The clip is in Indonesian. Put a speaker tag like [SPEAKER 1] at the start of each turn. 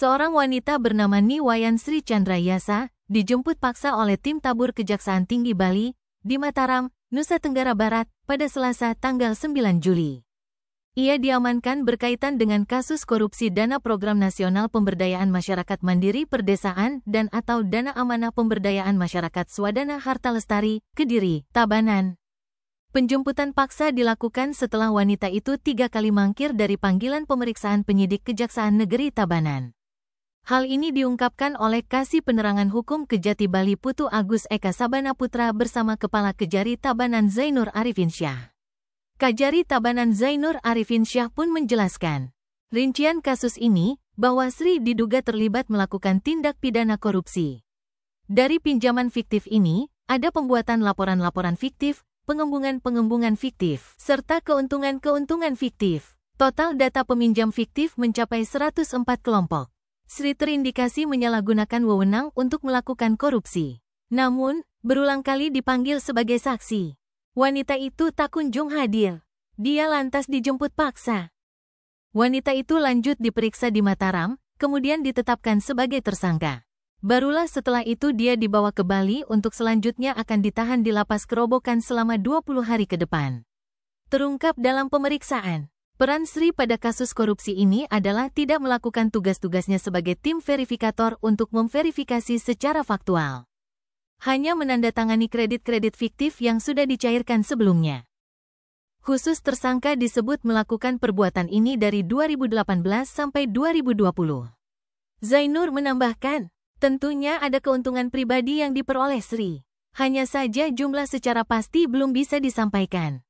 [SPEAKER 1] Seorang wanita bernama Niwayan Sri Chandrayasa dijemput paksa oleh tim tabur Kejaksaan Tinggi Bali di Mataram, Nusa Tenggara Barat pada Selasa tanggal 9 Juli. Ia diamankan berkaitan dengan kasus korupsi dana Program Nasional Pemberdayaan Masyarakat Mandiri Perdesaan dan atau Dana Amanah Pemberdayaan Masyarakat Swadana Harta Lestari, Kediri, Tabanan. Penjemputan paksa dilakukan setelah wanita itu 3 kali mangkir dari panggilan pemeriksaan penyidik Kejaksaan Negeri Tabanan. Hal ini diungkapkan oleh Kasih Penerangan Hukum Kejati Bali Putu Agus Eka Sabana Putra bersama Kepala Kejari Tabanan Zainur Arifin Syah. Kajari Tabanan Zainur Arifin Syah pun menjelaskan rincian kasus ini, bahwa Sri diduga terlibat melakukan tindak pidana korupsi. Dari pinjaman fiktif ini, ada pembuatan laporan-laporan fiktif, pengembungan fiktif, serta keuntungan fiktif. Total data peminjam fiktif mencapai 104 kelompok. Sri terindikasi menyalahgunakan wewenang untuk melakukan korupsi. Namun, berulang kali dipanggil sebagai saksi. Wanita itu tak kunjung hadir. Dia lantas dijemput paksa. Wanita itu lanjut diperiksa di Mataram, kemudian ditetapkan sebagai tersangka. Barulah setelah itu dia dibawa ke Bali untuk selanjutnya akan ditahan di Lapas Kerobokan selama 20 hari ke depan. Terungkap dalam pemeriksaan, peran Sri pada kasus korupsi ini adalah tidak melakukan tugas-tugasnya sebagai tim verifikator untuk memverifikasi secara faktual. Hanya menandatangani kredit-kredit fiktif yang sudah dicairkan sebelumnya. Khusus tersangka disebut melakukan perbuatan ini dari 2018 sampai 2020. Zainur menambahkan, tentunya ada keuntungan pribadi yang diperoleh Sri. Hanya saja jumlah secara pasti belum bisa disampaikan.